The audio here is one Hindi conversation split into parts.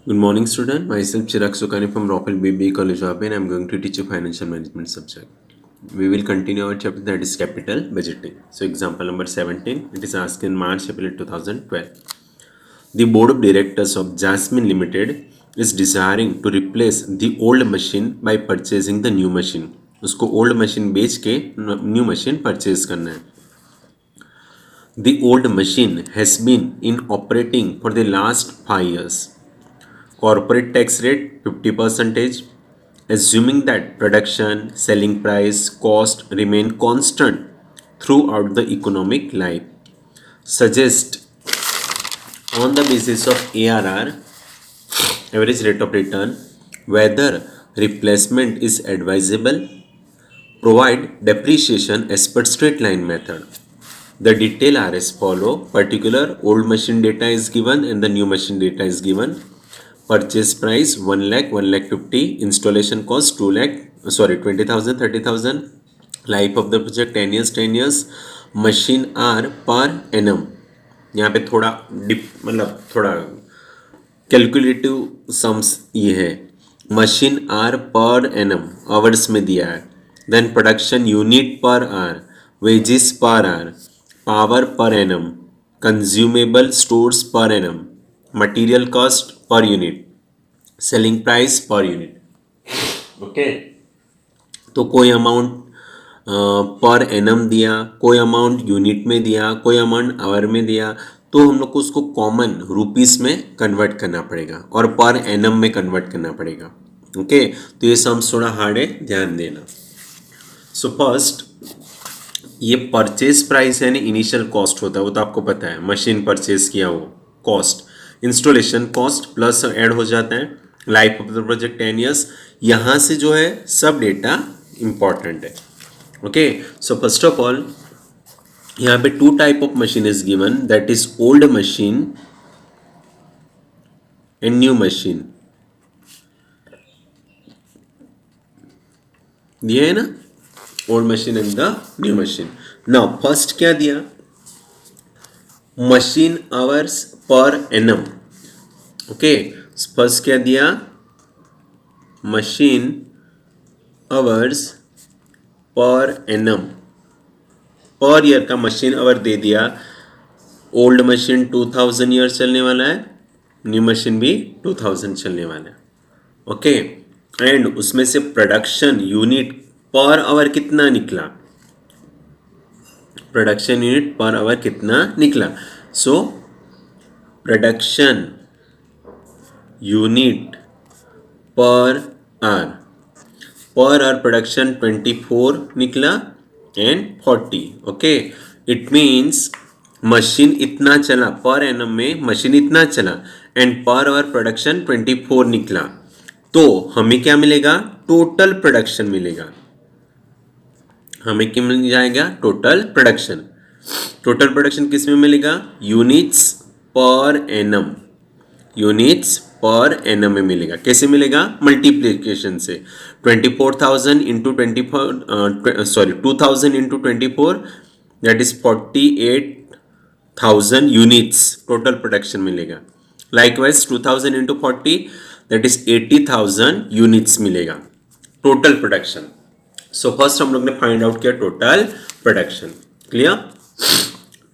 Good morning, student. Myself Chirag Sukani from Roppel BBA College of and I'm going to teach you financial management subject. We will continue our chapter that is capital budgeting. So, example number 17. It is asked in March, April 2012. The board of directors of Jasmine Limited is desiring to replace the old machine by purchasing the new machine. उसको old machine बेच के new machine purchase करना है. The old machine has been in operating for the last 5 years. Corporate tax rate 50%, assuming that production, selling price, cost remain constant throughout the economic life. Suggest on the basis of ARR, average rate of return, whether replacement is advisable. Provide depreciation as per straight line method. The detail are as follow. Particular old machine data is given and the new machine data is given. Purchase price 1 lakh, 1 lakh 50. Installation cost 2 lakh, 20,000, 30,000. Life of the project 10 years, 10 years. Machine R per annum. यहाँ पे थोड़ा मतलब थोड़ा कैलकुलेटिव सम्स ये है. Machine hour per annum hours में दिया है. Then production unit per hour, wages per hour, power per annum, consumable stores per annum, material cost per unit, selling price per unit. Okay, तो कोई अमाउंट पर एनम दिया, कोई अमाउंट यूनिट में दिया, कोई अमाउंट आवर में दिया, तो हम लोग को उसको कॉमन रुपीस में कन्वर्ट करना पड़ेगा और पर एनम में कन्वर्ट करना पड़ेगा. ओके, तो ये सम्स थोड़ा हार्ड है, ध्यान देना. सो फर्स्ट ये परचेज प्राइस यानी इनिशियल कॉस्ट होता है, वो तो आपको पता है. मशीन परचेज किया वो cost, installation cost plus add हो जाता है. Life of the project 10 years. यहाँ से जो है सब डेटा इंपॉर्टेंट है. Okay, so first of all यहाँ पे 2 type of machine is given, that is old machine and new machine. दिया है ना, old machine and the new machine. Now first क्या दिया, machine hours per annum. Okay, first क्या दिया, machine hours per annum, per year का मशीन आवर दे दिया. ओल्ड मशीन 2000 ईयर चलने वाला है, न्यू मशीन भी 2000 चलने वाला है. ओके, एंड उसमें से प्रोडक्शन यूनिट पर आवर कितना निकला, प्रोडक्शन यूनिट पर आवर कितना निकला. So production unit per hour production 24 निकला and 40. Okay, it means machine इतना चला, पर एनम में मशीन इतना चला एंड पर आवर प्रोडक्शन 24 निकला. तो हमें क्या मिलेगा, टोटल प्रोडक्शन मिलेगा. हमें क्या मिल जाएगा, टोटल प्रोडक्शन. टोटल प्रोडक्शन किस में मिलेगा, units per annum, units per annum में मिलेगा. कैसे मिलेगा, मल्टीप्लिकेशन से. 24,000 into 2,000 into 24 that is 48,000 units total production मिलेगा. Likewise 2000 into 40 that is 80,000 units मिलेगा टोटल प्रोडक्शन. सो फर्स्ट हम लोग ने फाइंड आउट किया टोटल प्रोडक्शन. क्लियर.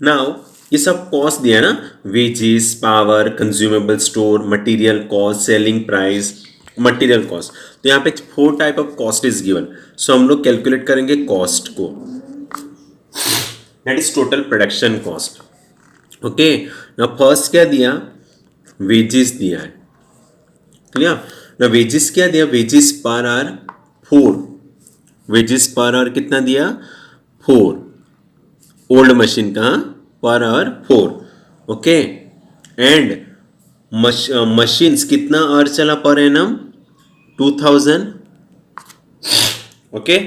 नाउ ये सब कॉस्ट दिया ना, wages, power, consumable store, material cost, selling price, material cost. तो यहाँ पे 4 type of cost is given. So हम लोग कैलकुलेट करेंगे कॉस्ट को, that is total production cost. Okay, ना फर्स्ट क्या दिया, वेजेस दिया है. क्लियर. ना वेजेस क्या दिया, wages per hour 4, wages per hour कितना दिया, 4. ओल्ड मशीन का per hour 4. Okay, and machines कितना आवर चला पर एनम, 2000. ओके,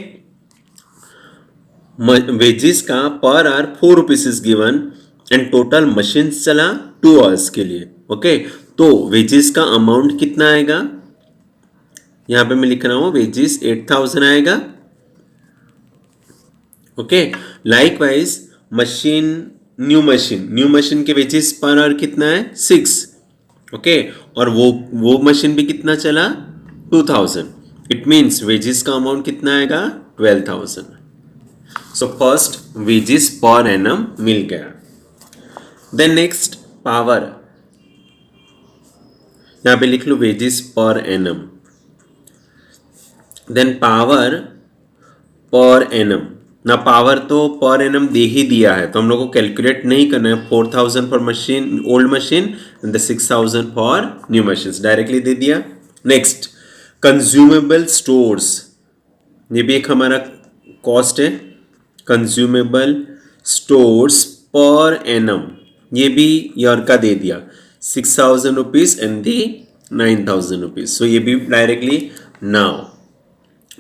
वेजेस का per hour 4 rupees is given and total machines चला 2 आवर्स के लिए. ओके, तो वेजेस का अमाउंट कितना आएगा, यहां पे मैं लिख रहा हूं वेजेस 8,000 आएगा. Okay, likewise machine new machine के वेजेस पर आवर कितना है, 6. ओके और वो मशीन भी कितना चला 2000 इट मीन्स वेजेस का अमाउंट कितना आएगा 12,000 so first wages per annum मिल गया देन नेक्स्ट पावर यहां पे लिख लो wages per annum then power per annum ना पावर तो पर एनम दे ही दिया है तो हम लोग को कैलकुलेट नहीं करना है 4,000 for machine old machine and the 6,000 for new machine directly दे दिया नेक्स्ट कंज्यूमेबल स्टोर्स ये भी एक हमारा कॉस्ट है कंज्यूमेबल स्टोर्स पर एनम ये भी ईयर का दे दिया 6,000 rupees and the 9,000 rupees so ये भी directly now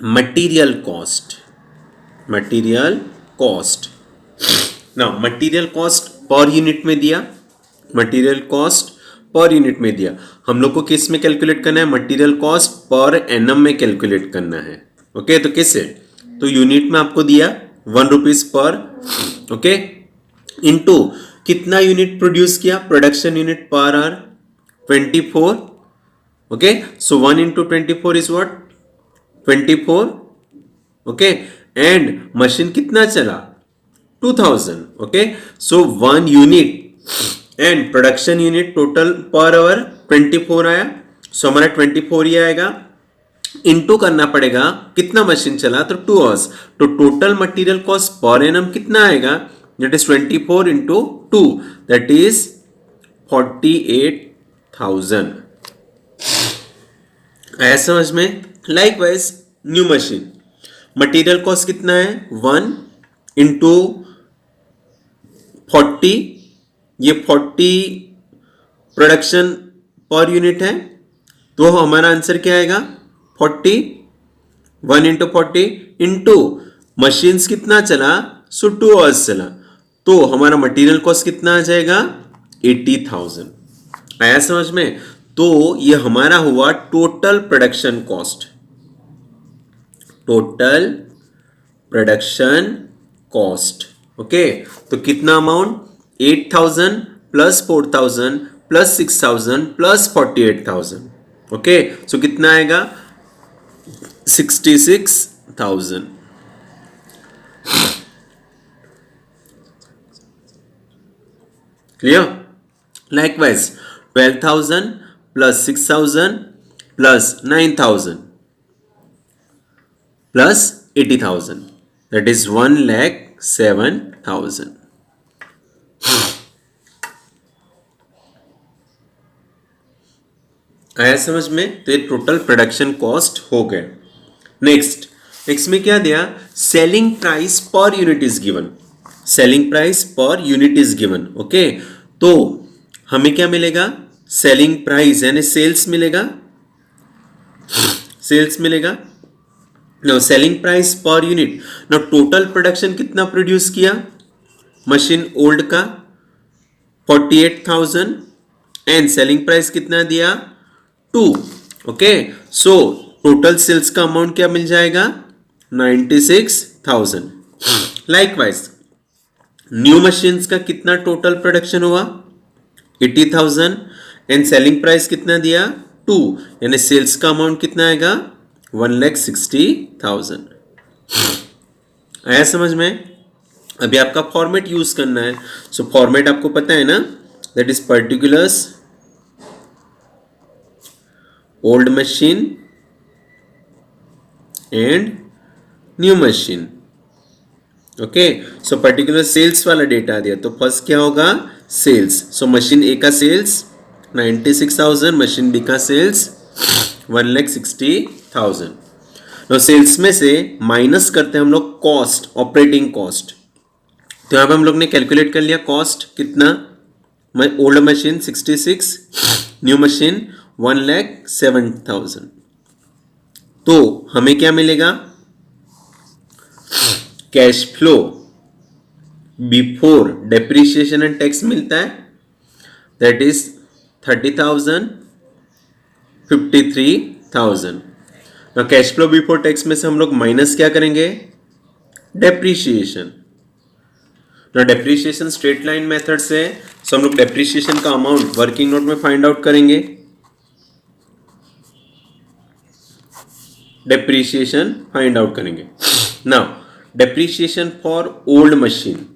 material cost now material cost per unit में दिया मटीरियल कॉस्ट पर यूनिट में दिया हम लोग को किस में कैलकुलेट करना है मटीरियल कॉस्ट पर एनम में कैलकुलेट करना है ओके तो किससे तो यूनिट में आपको दिया 1 रुपीज पर ओके इनटू कितना यूनिट प्रोड्यूस किया production unit per hour 24 okay so 1 into 24 is what 24 okay and machine कितना चला 2000 okay so 1 unit and production unit total per hour 24 आया सो हमारा 24 ही आएगा इनटू करना पड़ेगा कितना मशीन चला तो 2 आवर्स तो total material cost per annum कितना आएगा that is 24 into 2 that is 48,000 आया समझ में likewise new machine material cost कितना है 1 into 40 ये 40 प्रोडक्शन पर यूनिट है तो हमारा आंसर क्या आएगा 40 1 into 40 इंटू मशीन्स कितना चला सो 2 आवर्स चला तो हमारा मटेरियल कॉस्ट कितना आ जाएगा 80,000 आया समझ में तो ये हमारा हुआ total production cost total production cost okay तो कितना amount 8,000 plus 4,000 plus 6,000 plus 48,000 okay so कितना आएगा 66,000 clear likewise 12,000 plus 6,000 plus 9,000 plus 80,000 that is 1,07,000 आया समझ में तो ये टोटल प्रोडक्शन कॉस्ट हो गया नेक्स्ट में क्या दिया selling price per unit is given selling price per unit is given okay तो हमें क्या मिलेगा सेलिंग प्राइस यानी सेल्स मिलेगा no selling price per unit no total production कितना प्रोड्यूस किया मशीन ओल्ड का 48,000 एंड सेलिंग प्राइस कितना दिया 2 ओके सो टोटल सेल्स का अमाउंट क्या मिल जाएगा 96,000 लाइकवाइज न्यू मशीन्स का कितना टोटल प्रोडक्शन हुआ 80,000 एंड सेलिंग प्राइस कितना दिया 2 यानी सेल्स का अमाउंट कितना आएगा 1,60,000 आया समझ में अभी आपका फॉर्मेट यूज करना है सो फॉर्मेट आपको पता है ना that is particulars old machine and new machine okay so particular sales वाला डेटा दिया तो फर्स्ट क्या होगा सेल्स सो मशीन ए का सेल्स 96,000 मशीन बी का सेल्स 1,60,000 तो सेल्स में से माइनस करते हैं हम लोग कॉस्ट ऑपरेटिंग कॉस्ट तो यहाँ पे हम लोग ने कैलकुलेट कर लिया कॉस्ट कितना ओल्ड मशीन 66 न्यू मशीन 1,07,000 तो हमें क्या मिलेगा cash flow before depreciation and tax मिलता है दैट इज 30,000 53,000 ना कैश फ्लो बिफोर टैक्स में से हम लोग माइनस क्या करेंगे डेप्रिसिएशन ना डेप्रिसिएशन स्ट्रेट लाइन मेथड से है, सो हम लोग डेप्रिसिएशन का अमाउंट वर्किंग नोट में फाइंड आउट करेंगे। डेप्रिसिएशन फाइंड आउट करेंगे। Now depreciation for old machine,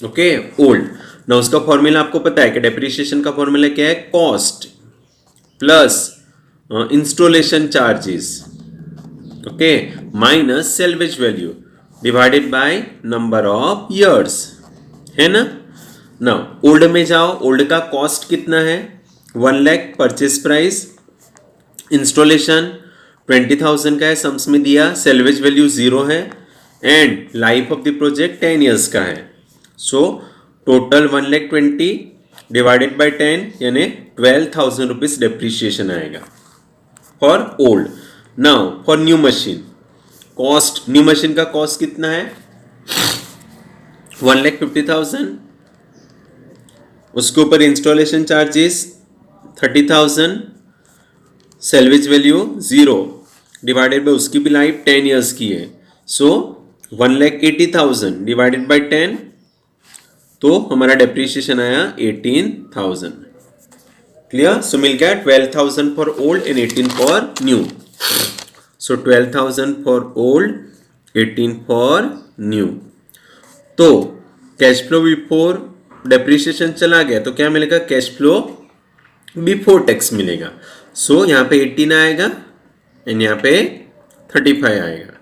okay old. ना उसका फॉर्मूला आपको पता है कि डेप्रिसिएशन का फॉर्मूला क्या है, cost plus installation charges, okay, minus salvage value divided by number of years, है ना। नाउ ओल्ड में जाओ, ओल्ड का कॉस्ट कितना है, 1 लाख परचेज प्राइस, इंस्टॉलेशन 20,000 का है, सम्स में दिया, सेल्वेज वैल्यू 0 है, and life of the project 10 years का है। सो टोटल 1,20,000 डिवाइडेड बाय 10 यानी 12,000 रुपीज डेप्रिसिएशन आएगा for old. Now for new machine, cost, new machine का कॉस्ट कितना है, 1,50,000, उसके ऊपर installation charges 30,000, salvage value 0 divided by उसकी भी लाइफ 10 ईयर्स की है, सो 1,80,000 डिवाइडेड बाय 10, तो हमारा डेप्रिसिएशन आया 18,000। क्लियर। सो मिल गया 12,000 for old and 18 for new. So 12,000 for old, 18 for new. तो कैश फ्लो बिफोर डेप्रिसिएशन चला गया तो क्या मिलेगा, कैश फ्लो बिफोर टैक्स मिलेगा। सो यहाँ पे 18 आएगा एंड यहाँ पे 35 आएगा।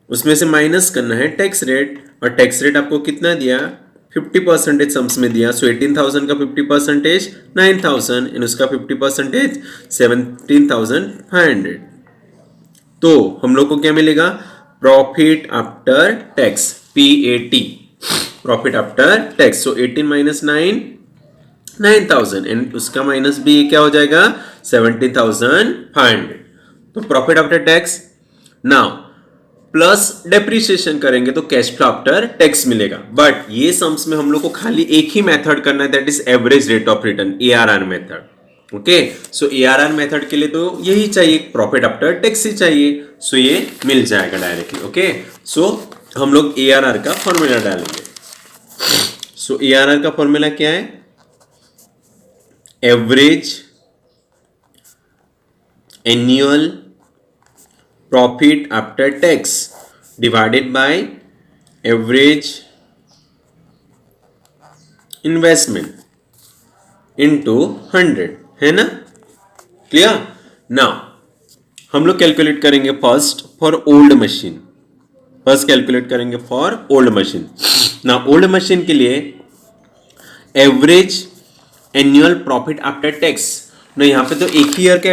उसमें से माइनस करना है टैक्स रेट, और टैक्स रेट आपको कितना दिया, 50% सम्स में दिया। सो 18,000 का 50% 9,000 एंड उसका 50% 17,500। तो हम लोग को क्या मिलेगा, profit after tax, PAT, profit after tax. So 18 minus 9, 9,000 and उसका माइनस भी क्या हो जाएगा, 17,500। तो profit after tax. Now plus depreciation करेंगे तो कैश फ्लो आफ्टर टैक्स मिलेगा। बट ये सम्स में हम लोग को खाली एक ही मेथड करना है, that is average rate of return, ARR method. Okay, so ARR method के लिए तो यही चाहिए, प्रॉफिट आफ्टर टैक्स ही चाहिए। सो ये मिल जाएगा डायरेक्टली। ओके, सो हम लोग ARR का फॉर्मूला डालेंगे। सो ARR का फॉर्मूला क्या है, average annual profit after tax divided by average investment into 100, है ना। क्लियर। नाउ हम लोग कैलकुलेट करेंगे first for old machine, first calculate करेंगे फॉर ओल्ड मशीन। ना ओल्ड मशीन के लिए average annual profit after tax, ना यहाँ पे तो एक ही ईयर का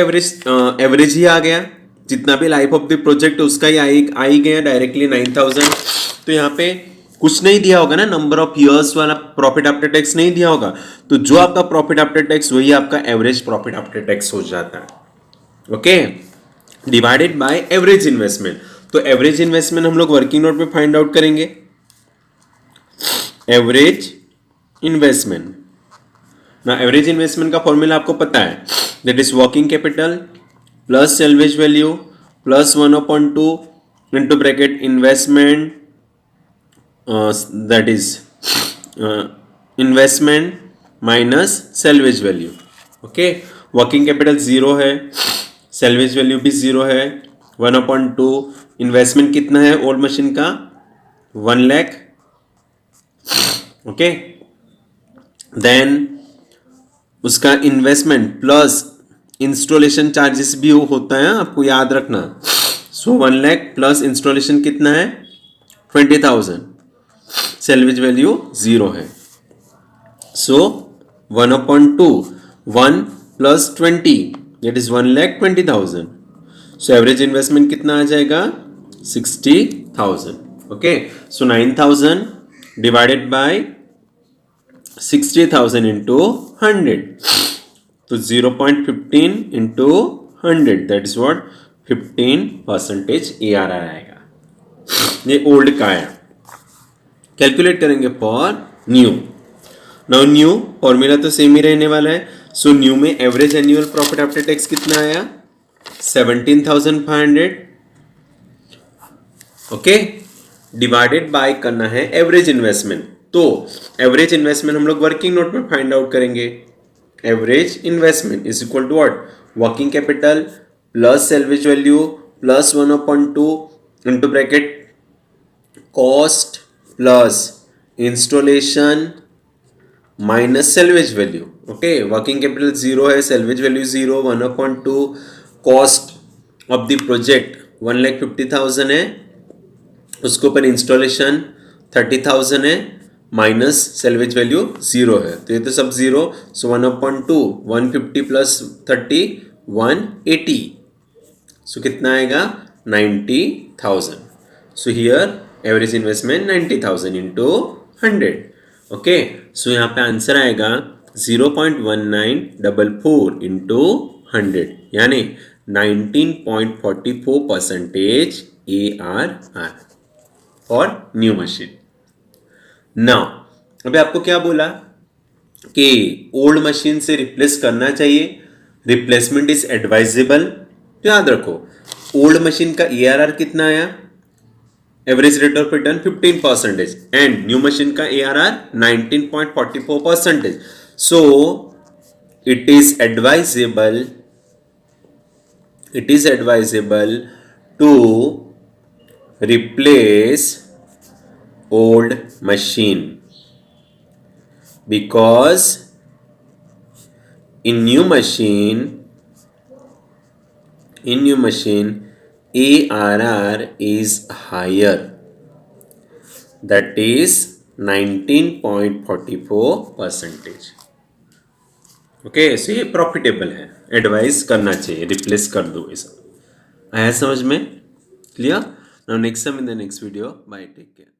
एवरेज ही आ गया, जितना भी लाइफ ऑफ द प्रोजेक्ट उसका ही आ ही गया डायरेक्टली 9,000। तो यहाँ पे कुछ नहीं दिया होगा ना, नंबर ऑफ ईयर्स वाला प्रॉफिट आफ्टर टैक्स नहीं दिया होगा, तो जो आपका प्रॉफिट आफ्टर टैक्स वही आपका एवरेज प्रॉफिट आफ्टर टैक्स हो जाता है। Okay, divided by average investment. तो एवरेज इन्वेस्टमेंट हम लोग वर्किंग नोट में फाइंड आउट करेंगे, एवरेज इन्वेस्टमेंट। ना एवरेज इन्वेस्टमेंट का फॉर्मूला आपको पता है, that is working capital plus salvage value plus 1/2 into bracket investment, that is investment minus salvage value. Okay, working capital 0 है, सेल्वेज वैल्यू भी 0 है, 1/2 इन्वेस्टमेंट कितना है ओल्ड मशीन का, 1 लाख। ओके, देन उसका इन्वेस्टमेंट प्लस इंस्टॉलेशन चार्जेस भी होता है, आपको याद रखना। सो 1 लाख प्लस इंस्टॉलेशन कितना है, 20,000, सेल्वेज वैल्यू 0 है। सो 1/2, 1 plus 20 that is 1,20,000। So average investment कितना आ जाएगा, 60,000। Okay, so 9,000 divided by 60,000 into 100, तो 0.15 into 100 that is what 15% ARR आएगा। ये ओल्ड का है। कैलकुलेट करेंगे for new. Now new formula तो सेम ही रहने वाला है। सो न्यू में average annual profit after tax कितना आया, 17,500। ओके, डिवाइडेड बाय करना है एवरेज इन्वेस्टमेंट। तो एवरेज इन्वेस्टमेंट हम लोग वर्किंग नोट में फाइंड आउट करेंगे। Average investment is equal to what, working capital plus salvage value plus 1/2 into bracket cost plus installation minus salvage value. Okay, working capital 0 है, salvage value 0, 1/2, cost of the project 1,50,000 है, उसके ऊपर इंस्टॉलेशन 30,000 है, माइनस सेल्वेज वैल्यू 0 है, तो ये तो सब 0। सो 1/2 150 प्लस 30 180, सो कितना आएगा 90,000। So here average investment 90,000 into 100। Okay, so यहाँ पे आंसर आएगा 0.1944 इंटू 100, यानी 19.44% ARR और न्यू मशीन। नाउ अभी आपको क्या बोला कि ओल्ड मशीन से रिप्लेस करना चाहिए, रिप्लेसमेंट इज एडवाइजेबल। तो याद रखो ओल्ड मशीन का ARR कितना आया, average rate of return 15% and new machine का ARR 19.44%। So it is advisable to replace old machine because in new machine ARR is higher, that is 19.44%। Okay, सो ये प्रॉफिटेबल है, एडवाइस करना चाहिए, रिप्लेस कर दो इसे। आया समझ में? Clear? Now next time in the next video, bye, take care.